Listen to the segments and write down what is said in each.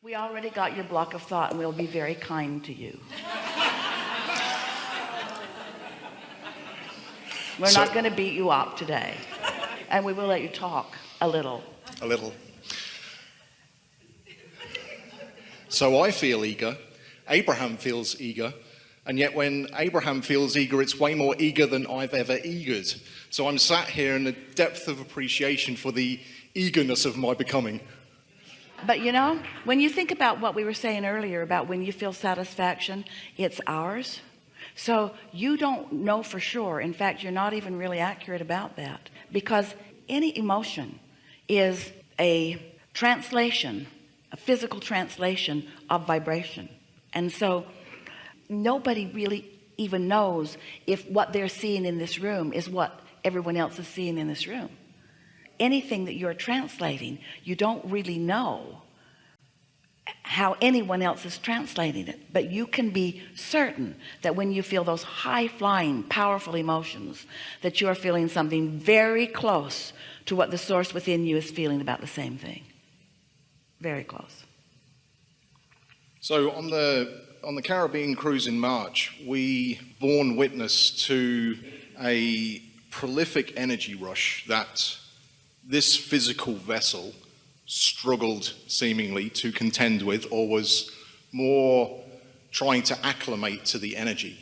We already got your block of thought, and we'll be very kind to you. We're not going to beat you up today, and we will let you talk a little. A little. So I feel eager, Abraham feels eager, and yet when Abraham feels eager, it's way more eager than I've ever eagered. So I'm sat here in a depth of appreciation for the eagerness of my becoming. But you know, when you think about what we were saying earlier about when you feel satisfaction, it's ours. So you don't know for sure. In fact, you're not even really accurate about that, because any emotion is a translation, a physical translation of vibration. And so nobody really even knows if what they're seeing in this room is what everyone else is seeing in this room. Anything that you're translating, you don't really know how anyone else is translating it, but you can be certain that when you feel those high-flying, powerful emotions, that you're feeling something very close to what the source within you is feeling about the same thing. Very close. So on the Caribbean cruise in March, we borne witness to a prolific energy rush that this physical vessel struggled seemingly to contend with, or was more trying to acclimate to the energy.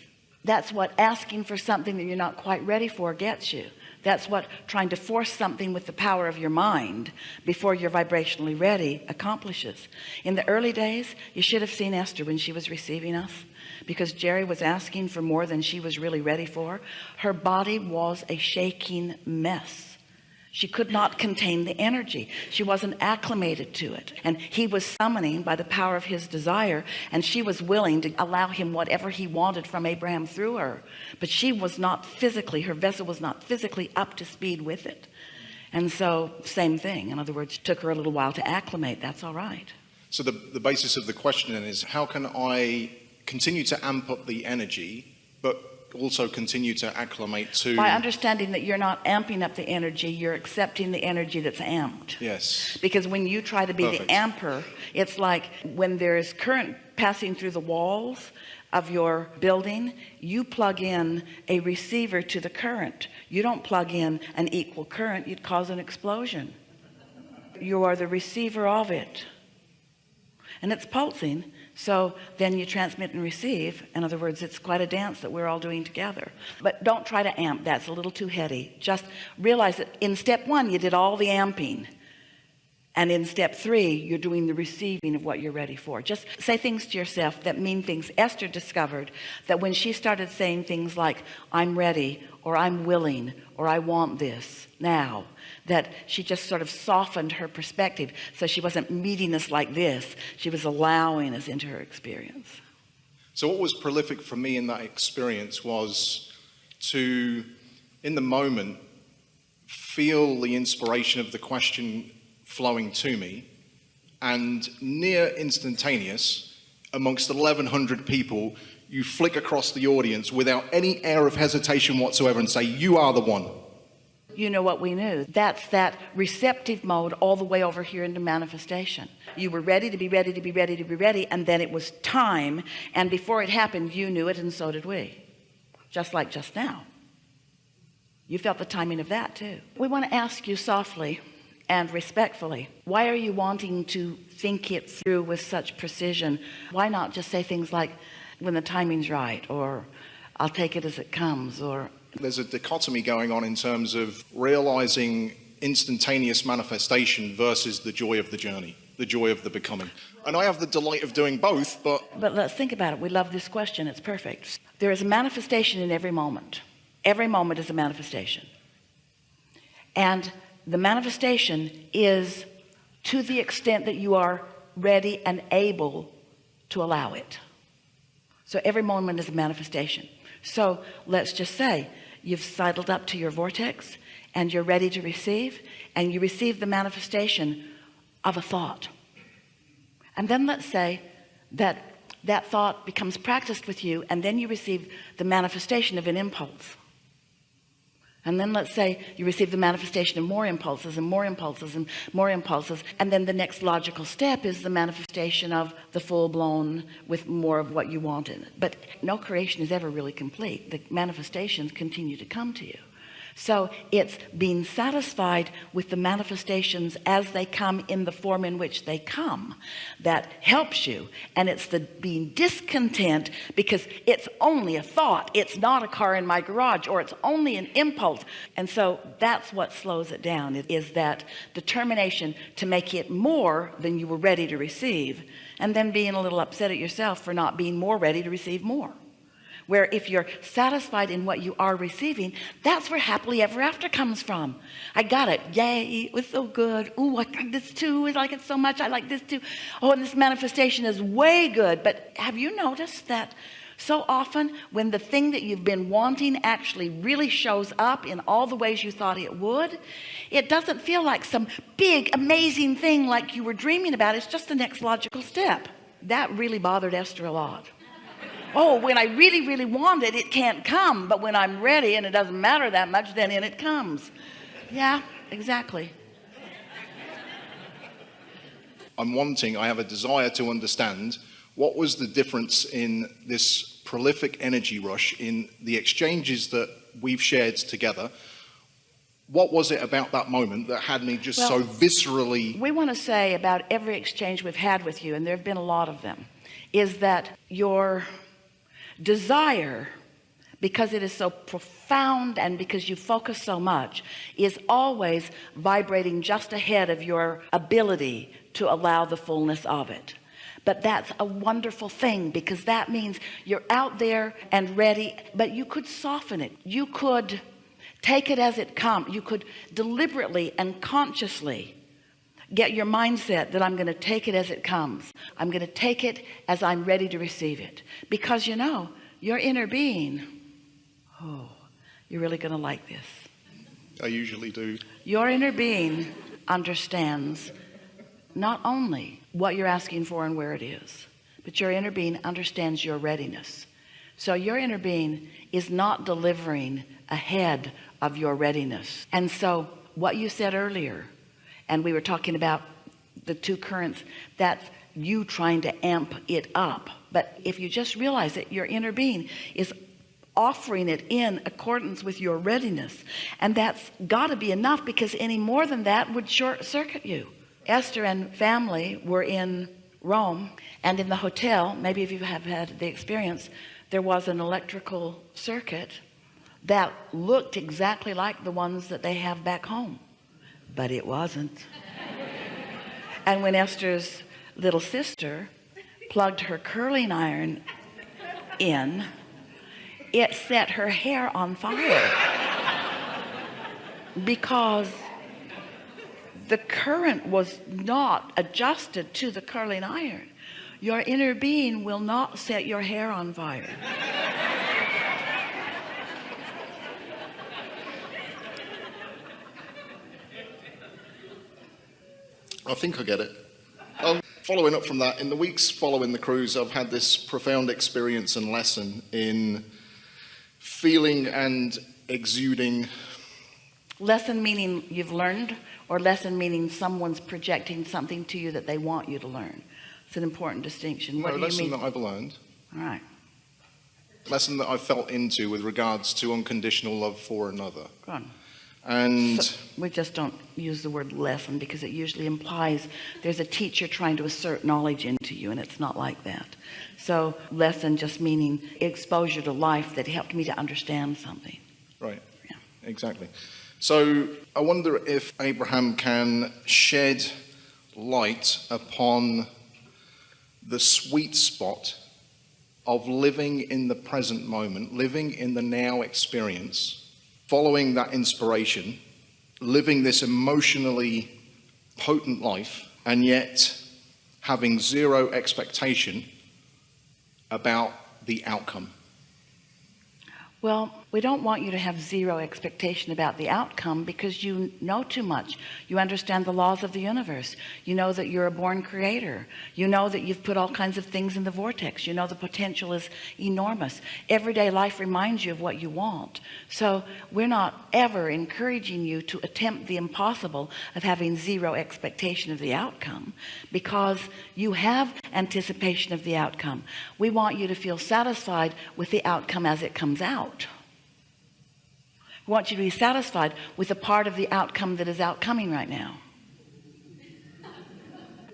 That's what asking for something that you're not quite ready for gets you. That's what trying to force something with the power of your mind before you're vibrationally ready accomplishes. In the early days, you should have seen Esther when she was receiving us, because Jerry was asking for more than she was really ready for. Her body was a shaking mess. She could not contain the energy. She wasn't acclimated to it. And he was summoning by the power of his desire, and she was willing to allow him whatever he wanted from Abraham through her. But she was not physically, her vessel was not physically up to speed with it. And so same thing. In other words, it took her a little while to acclimate. That's all right. So the basis of the question then is, how can I continue to amp up the energy, but also continue to acclimate to... By understanding that you're not amping up the energy, you're accepting the energy that's amped. Yes. Because when you try to be Perfect. the amper, it's like when there's current passing through the walls of your building, you plug in a receiver to the current. You don't plug in an equal current. You'd cause an explosion. You are the receiver of it, and it's pulsing. So then you transmit and receive. In other words, it's quite a dance that we're all doing together. But don't try to amp. That's a little too heady. Just realize that in step 1 you did all the amping, and in step 3 you're doing the receiving of what you're ready for. Just say things to yourself that mean things. Esther discovered that when she started saying things like, I'm ready, or I'm willing, or I want this now, that she just sort of softened her perspective. So she wasn't meeting us like this. She was allowing us into her experience. So what was prolific for me in that experience was to, in the moment, feel the inspiration of the question flowing to me, and near instantaneous, amongst 1,100 people, you flick across the audience without any air of hesitation whatsoever and say, you are the one. You know what we knew? That's that receptive mode all the way over here into manifestation. You were ready to be ready to be ready to be ready, and then it was time, and before it happened you knew it, and so did we. Just like just now. You felt the timing of that too. We want to ask you softly and respectfully, why are you wanting to think it through with such precision? Why not just say things like, when the timing's right, or I'll take it as it comes, or... There's a dichotomy going on in terms of realizing instantaneous manifestation versus the joy of the journey, the joy of the becoming. And I have the delight of doing both, but let's think about it. We love this question. It's perfect. There is a manifestation in every moment. Every moment is a manifestation. And the manifestation is to the extent that you are ready and able to allow it. So every moment is a manifestation. So let's just say you've sidled up to your vortex and you're ready to receive, and you receive the manifestation of a thought. And then let's say that that thought becomes practiced with you, and then you receive the manifestation of an impulse. And then let's say you receive the manifestation of more impulses and more impulses and more impulses. And then the next logical step is the manifestation of the full-blown with more of what you want in it. But no creation is ever really complete. The manifestations continue to come to you. So it's being satisfied with the manifestations as they come in the form in which they come that helps you. And it's the being discontent because it's only a thought. It's not a car in my garage, or it's only an impulse. And so that's what slows it down. It is that determination to make it more than you were ready to receive, and then being a little upset at yourself for not being more ready to receive more. Where if you're satisfied in what you are receiving, that's where happily ever after comes from. I got it. Yay, it was so good. Ooh, I like this too. I like it so much. I like this too. Oh, and this manifestation is way good. But have you noticed that so often when the thing that you've been wanting actually really shows up in all the ways you thought it would, it doesn't feel like some big, amazing thing like you were dreaming about. It's just the next logical step. That really bothered Esther a lot. Oh, when I really, really want it, it can't come. But when I'm ready and it doesn't matter that much, then in it comes. Yeah, exactly. I have a desire to understand what was the difference in this prolific energy rush in the exchanges that we've shared together. What was it about that moment that had me just so viscerally... We want to say about every exchange we've had with you, and there have been a lot of them, is that your desire, because it is so profound and because you focus so much, is always vibrating just ahead of your ability to allow the fullness of it. But that's a wonderful thing, because that means you're out there and ready, but you could soften it. You could take it as it comes. You could deliberately and consciously get your mindset that I'm going to take it as it comes. I'm going to take it as I'm ready to receive it. Because you know, your inner being, oh, you're really going to like this. I usually do. Your inner being understands not only what you're asking for and where it is, but your inner being understands your readiness. So your inner being is not delivering ahead of your readiness. And so what you said earlier, and we were talking about the two currents, that's you trying to amp it up. But if you just realize that your inner being is offering it in accordance with your readiness, and that's got to be enough, because any more than that would short circuit you. Esther and family were in Rome, and in the hotel, maybe if you have had the experience, there was an electrical circuit that looked exactly like the ones that they have back home. But it wasn't. And when Esther's little sister plugged her curling iron in, it set her hair on fire, because the current was not adjusted to the curling iron. Your inner being will not set your hair on fire. I think I get it. Following up from that, in the weeks following the cruise, I've had this profound experience and lesson in feeling and exuding. Lesson meaning you've learned, or lesson meaning someone's projecting something to you that they want you to learn? It's an important distinction. What do you mean? Lesson that I've learned. All right. Lesson that I've felt into with regards to unconditional love for another. Go on. And so we just don't use the word lesson, because it usually implies there's a teacher trying to assert knowledge into you, and it's not like that. So lesson just meaning exposure to life that helped me to understand something. Right. Yeah. Exactly. So I wonder if Abraham can shed light upon the sweet spot of living in the present moment, living in the now experience, following that inspiration, living this emotionally potent life, and yet having zero expectation about the outcome. Well, We don't want you to have zero expectation about the outcome, because you know too much. You understand the laws of the universe. You know that you're a born creator. You know that you've put all kinds of things in the vortex. You know the potential is enormous. Everyday life reminds you of what you want. So we're not ever encouraging you to attempt the impossible of having zero expectation of the outcome, because you have anticipation of the outcome. We want you to feel satisfied with the outcome as it comes out. We want you to be satisfied with a part of the outcome that is outcoming right now.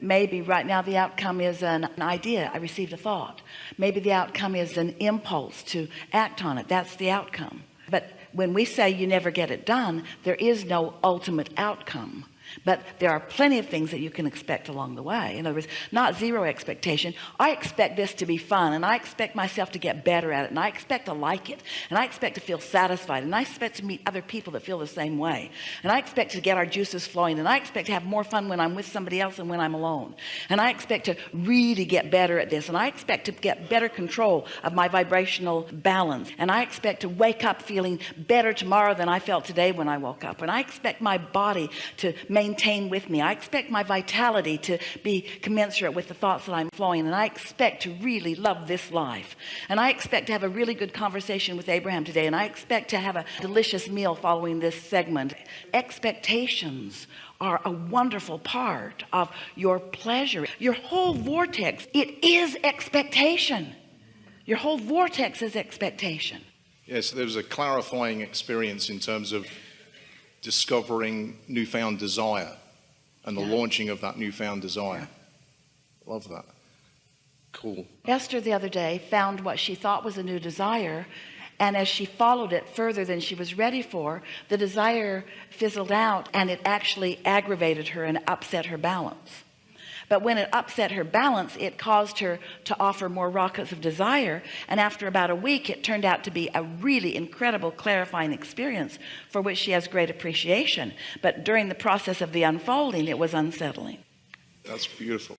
Maybe right now the outcome is an idea. I received a thought. Maybe the outcome is an impulse to act on it. That's the outcome. But when we say you never get it done, there is no ultimate outcome. But there are plenty of things that you can expect along the way. In other words, not zero expectation. I expect this to be fun, and I expect myself to get better at it, and I expect to like it, and I expect to feel satisfied, and I expect to meet other people that feel the same way, and I expect to get our juices flowing, and I expect to have more fun when I'm with somebody else than when I'm alone, and I expect to really get better at this, and I expect to get better control of my vibrational balance, and I expect to wake up feeling better tomorrow than I felt today when I woke up, and I expect my body to maintain with me. I expect my vitality to be commensurate with the thoughts that I'm flowing, and I expect to really love this life, and I expect to have a really good conversation with Abraham today, and I expect to have a delicious meal following this segment. Expectations are a wonderful part of your pleasure. Your whole vortex, it is expectation. Your whole vortex is expectation. Yes, there was a clarifying experience in terms of discovering newfound desire and the launching of that newfound desire. Love that. Cool. Esther the other day found what she thought was a new desire, and as she followed it further than she was ready for, the desire fizzled out, and it actually aggravated her and upset her balance. But when it upset her balance, it caused her to offer more rockets of desire, and after about a week it turned out to be a really incredible clarifying experience for which she has great appreciation. But during the process of the unfolding, it was unsettling. That's beautiful.